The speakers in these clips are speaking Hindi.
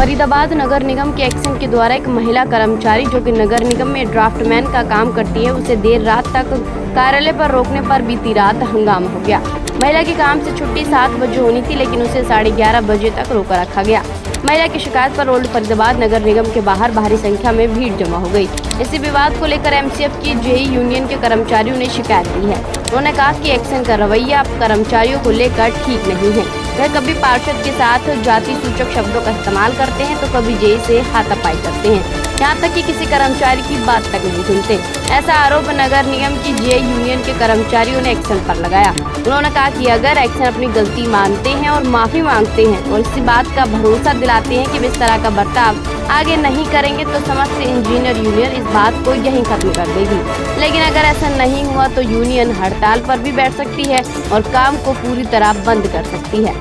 फरीदाबाद नगर निगम के एक्शन के द्वारा एक महिला कर्मचारी जो कि नगर निगम में ड्राफ्टमैन का काम करती है, उसे देर रात तक कार्यालय पर रोकने पर बीती रात हंगामा हो गया। महिला की काम से छुट्टी 7 बजे होनी थी, लेकिन उसे 11:30 बजे तक रोका रखा गया। महिला की शिकायत पर ओल्ड फरीदाबाद नगर निगम के बाहर भारी संख्या में भीड़ जमा हो गई। इसी विवाद को लेकर एमसीएफ की जेई यूनियन के कर्मचारियों ने शिकायत दी है। उन्होंने कहा कि एक्शन का रवैया कर्मचारियों को लेकर ठीक नहीं है। वह कभी पार्षद के साथ जाति सूचक शब्दों का इस्तेमाल करते हैं तो कभी जेई से हाथापाई करते हैं, यहाँ तक कि किसी कर्मचारी की बात तक नहीं सुनते। ऐसा आरोप नगर निगम की जेई यूनियन के कर्मचारियों ने एक्शन पर लगाया। उन्होंने कहा कि अगर एक्शन अपनी गलती मानते हैं और माफी मांगते हैं और इसी बात का भरोसा दिलाते हैं कि वे इस तरह का बर्ताव आगे नहीं करेंगे तो समस्त इंजीनियर यूनियन इस बात को यहीं खत्म कर देगी। लेकिन अगर ऐसा नहीं हुआ तो यूनियन हड़ताल पर भी बैठ सकती है और काम को पूरी तरह बंद कर सकती है।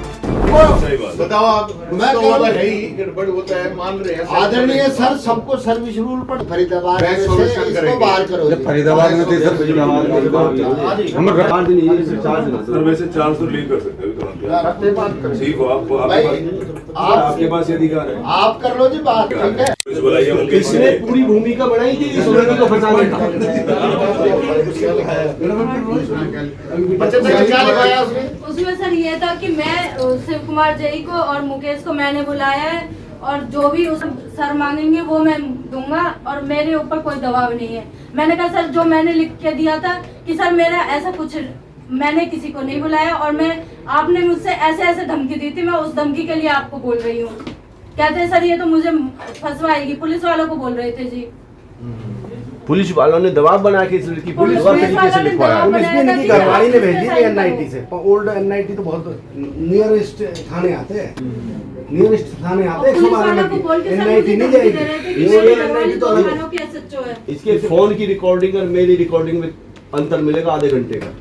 बताओ आप, मैं तो है ही गड़बड़ होता है, मान रहे हैं आदरणीय सर, सबको सर्विस रूल पर फरीदाबाद से इसको बाहर करो। फरीदाबाद में तो सर हम सर वैसे 400 लीव कर सकते हैं तुरंत। आपके पास अधिकार है, आप कर लो जी बात, ठीक है। इसने पूरी भूमिका बनाई थी इस लड़की को फंसाने का। क्या लगाया उसमें सर ये था कि मैं शिव कुमार जेई को और मुकेश को मैंने बुलाया है और जो भी उस सर मांगेंगे वो मैं दूंगा और मेरे ऊपर कोई दबाव नहीं है। मैंने कहा सर जो मैंने लिख के दिया था कि सर मेरा ऐसा कुछ मैंने किसी को नहीं बुलाया और आपने मुझसे ऐसे ऐसे धमकी दी थी, मैं उस धमकी के लिए आपको बोल रही हूँ। कहते हैं सर ये तो मुझे फंसवाएगी, पुलिस वालों को बोल रहे थे जी। पुलिस वालों ने दबाव बना के इस लड़की को तरीके से लिखवाया। पुलिस ने नहीं, घरवाली ने भेजी थी एनआईटी से। ओल्ड एनआईटी तो बहुत नियरेस्ट थाने आते हैं, नियरेस्ट थाने आते हैं 112 में। एनआईटी नहीं जाएगी, एनआईटी तो अलग। इसके फोन की रिकॉर्डिंग और मेरी रिकॉर्डिंग में अंतर मिलेगा आधे घंटे का।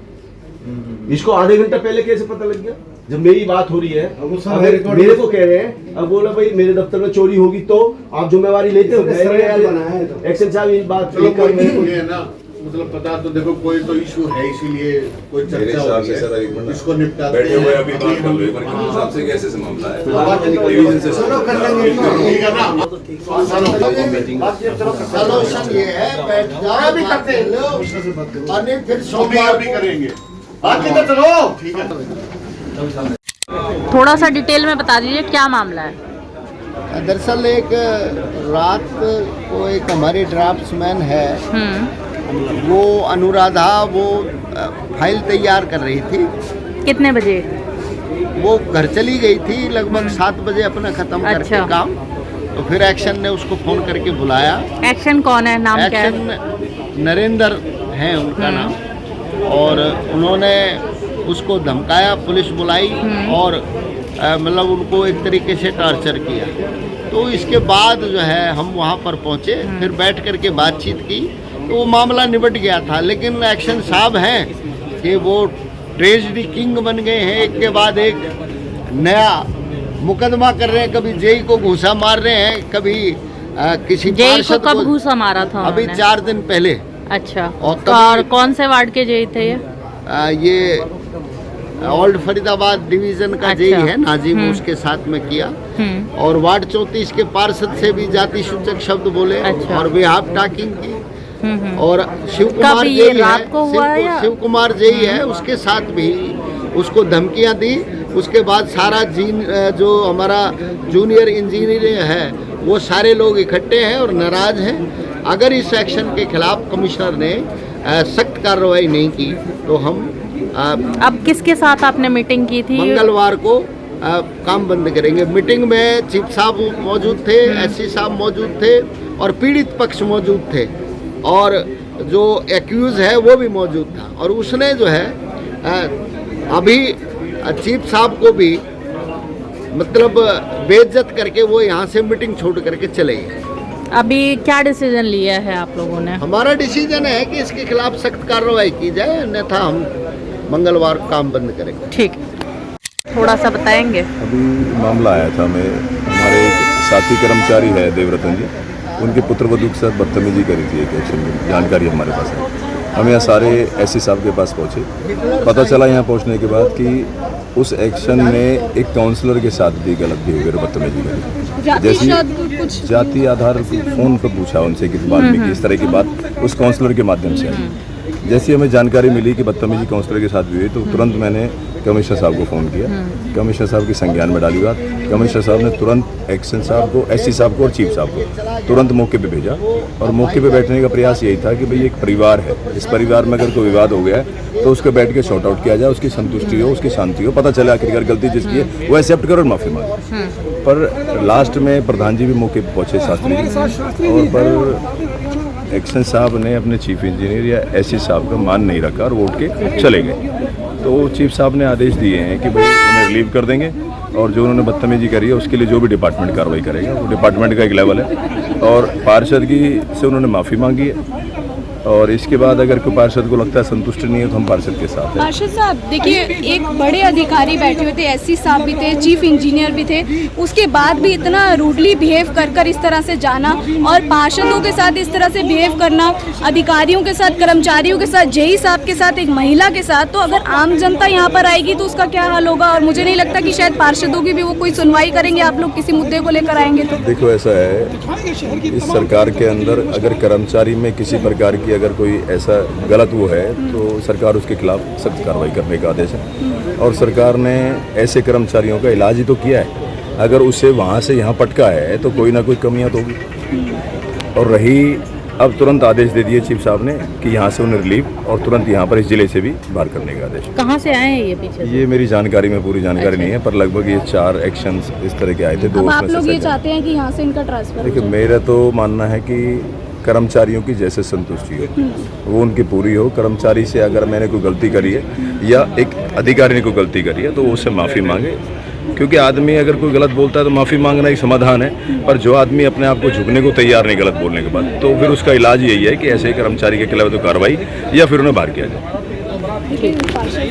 इसको आधे घंटा पहले कैसे पता लग गया जब मेरी बात हो रही है? मेरे को कह रहे हैं, अब बोला भाई मेरे दफ्तर में चोरी होगी तो आप जिम्मेवारी लेते हो। एक्शन साहब इन बात मतलब पता तो देखो कोई तो इशू है, इसीलिए कोई चर्चा हो रही है, इसको निपटा बैठे हुए अभी बात कर लो एक बार कि साहब से कैसे से मामला है डिवीजन से सॉल्यूशन ये है, बैठ जाओ भी करते हैं और नहीं फिर सोमवार भी करेंगे। बाकी तो चलो ठीक है। थोड़ा सा डिटेल में बता दीजिए क्या मामला है। दरअसल एक रात को एक हमारी ड्राफ्ट्समैन है, वो अनुराधा, वो फाइल तैयार कर रही थी। कितने बजे? वो घर चली गई थी लगभग 7 बजे अपना खत्म करके काम। तो फिर एक्शन ने उसको फोन करके बुलाया। एक्शन कौन है, नाम क्या है? एक्शन नरेंद्र है उनका नाम, और उन्होंने उसको धमकाया, पुलिस बुलाई और मतलब उनको एक तरीके से टॉर्चर किया। तो इसके बाद जो है हम वहाँ पर पहुँचे, फिर बैठ कर के बातचीत की तो वो मामला निपट गया था। लेकिन एक्शन साहब हैं कि वो ट्रेजरी किंग बन गए हैं, एक के बाद एक नया मुकदमा कर रहे हैं। कभी जेई को घूसा मार रहे हैं, कभी किसी जेई को कब घूसा मारा था? अभी 4 दिन पहले। अच्छा, और कौन से वार्ड के जेई थे ये? ये ओल्ड फरीदाबाद डिवीजन का जेई है नाजिम, उसके साथ में किया। और वार्ड 34 के पार्षद से भी जाति सूचक शब्द बोले और बेहाफ टॉकिंग की। और शिव कुमार जेई है, शिव कुमार जेई है, उसके साथ भी उसको धमकियां दी। उसके बाद सारा जो हमारा जूनियर इंजीनियर है वो सारे लोग इकट्ठे हैं और नाराज हैं। अगर इस एक्शन के खिलाफ कमिश्नर ने सख्त कार्रवाई नहीं की तो हम अब किसके साथ आपने मीटिंग की थी? मंगलवार को काम बंद करेंगे। मीटिंग में चीफ साहब मौजूद थे, एससी साहब मौजूद थे और पीड़ित पक्ष मौजूद थे और जो एक्यूज है वो भी मौजूद था। और उसने जो है अभी चीफ साहब को भी मतलब बेइज्जत करके वो यहाँ से मीटिंग छोड़ करके चले गए। अभी क्या डिसीजन लिया है आप लोगों ने? हमारा डिसीजन है कि इसके खिलाफ सख्त कार्रवाई की जाए, अन्यथा हम मंगलवार को काम बंद करेंगे। ठीक, थोड़ा सा बताएंगे? अभी मामला आया था, हमारे एक साथी कर्मचारी है देवरतन जी, उनके पुत्रवधू के साथ बदतमीजी करी थी एक एक्शन में, जानकारी हमारे पास है। हम यहाँ सारे एससी साहब के पास पहुँचे। पता चला यहाँ पहुँचने के बाद कि उस एक्शन में एक काउंसलर के साथ भी गलत बिहेवियर बदतमीजी करी। जैसे जाति आधार फोन पर पूछा उनसे कि वाल्मीकि इस तरह की बात उस काउंसलर के माध्यम से आई। जैसी हमें जानकारी मिली कि बदतमीजी काउंसलर के साथ भी हुई तो तुरंत मैंने कमिश्नर साहब को फ़ोन किया। कमिश्नर साहब के संज्ञान में डाली बात। कमिश्नर साहब ने तुरंत एक्शन साहब को, एससी साहब को और चीफ साहब को तुरंत मौके पे भेजा और मौके पे बैठने का प्रयास यही था कि भाई एक परिवार है, इस परिवार में अगर कोई विवाद हो गया है तो उसको बैठ के सॉर्ट आउट किया जाए, उसकी संतुष्टि हो, उसकी शांति हो, पता चले आखिरकार गलती जिसकी है वो एक्सेप्ट करो और माफ़ी मांगे। पर लास्ट में प्रधान जी भी मौके पर पहुँचे, शास्त्री जी, और पर एक्शन साहब ने अपने चीफ इंजीनियर या एससी साहब का मान नहीं रखा और वो उठ के चले गए। तो चीफ साहब ने आदेश दिए हैं कि भाई उन्हें रिलीव कर देंगे और जो उन्होंने बदतमीजी करी है उसके लिए जो भी डिपार्टमेंट कार्रवाई करेगा वो डिपार्टमेंट का एक लेवल है। और पार्षद की से उन्होंने माफ़ी मांगी है और इसके बाद अगर कोई पार्षद को लगता है संतुष्ट नहीं है तो हम पार्षद के साथ हैं। पार्षद साहब देखिए, एक बड़े अधिकारी बैठे हुए थे, एससी साहब भी थे, चीफ इंजीनियर भी थे, उसके बाद भी इतना रूडली बिहेव कर इस तरह से जाना और पार्षदों के साथ इस तरह से बिहेव करना, अधिकारियों के साथ, कर्मचारियों के साथ, जेई साहब के साथ, एक महिला के साथ, तो अगर आम जनता यहाँ पर आएगी तो उसका क्या हाल होगा? और मुझे नहीं लगता कि शायद पार्षदों की भी वो कोई सुनवाई करेंगे। आप लोग किसी मुद्दे को लेकर आएंगे तो देखो, ऐसा है इस सरकार के अंदर अगर कर्मचारी में किसी प्रकार की अगर कोई ऐसा गलत वो है तो सरकार उसके खिलाफ सख्त कार्रवाई करने का आदेश है और सरकार ने ऐसे कर्मचारियों का इलाज ही तो किया है। अगर उसे वहाँ से यहाँ पटका है तो कोई ना कोई कमियाँ तो होगी। और रही अब तुरंत आदेश दे दिए चीफ साहब ने कि यहाँ से उन्हें रिलीव और तुरंत यहाँ पर इस जिले से भी बाहर करने का आदेश। कहाँ से आए हैं ये पीछे? ये मेरी जानकारी में पूरी जानकारी नहीं है पर लगभग ये 4 एक्शंस इस तरह के आए थे। अब आप लोग ये चाहते हैं कि यहाँ से इनका ट्रांसफर? देखिए, मेरा तो मानना है कि कर्मचारियों की जैसे संतुष्टि हो वो उनकी पूरी हो। कर्मचारी से अगर मैंने कोई गलती करी है या एक अधिकारी ने कोई गलती करी है तो वो उससे माफ़ी मांगे, क्योंकि आदमी अगर कोई गलत बोलता है तो माफ़ी मांगना एक समाधान है। पर जो आदमी अपने आप को झुकने को तैयार नहीं गलत बोलने के बाद, तो फिर उसका इलाज यही है कि ऐसे कर्मचारी के खिलाफ तो कार्रवाई या फिर उन्हें बाहर किया जाए।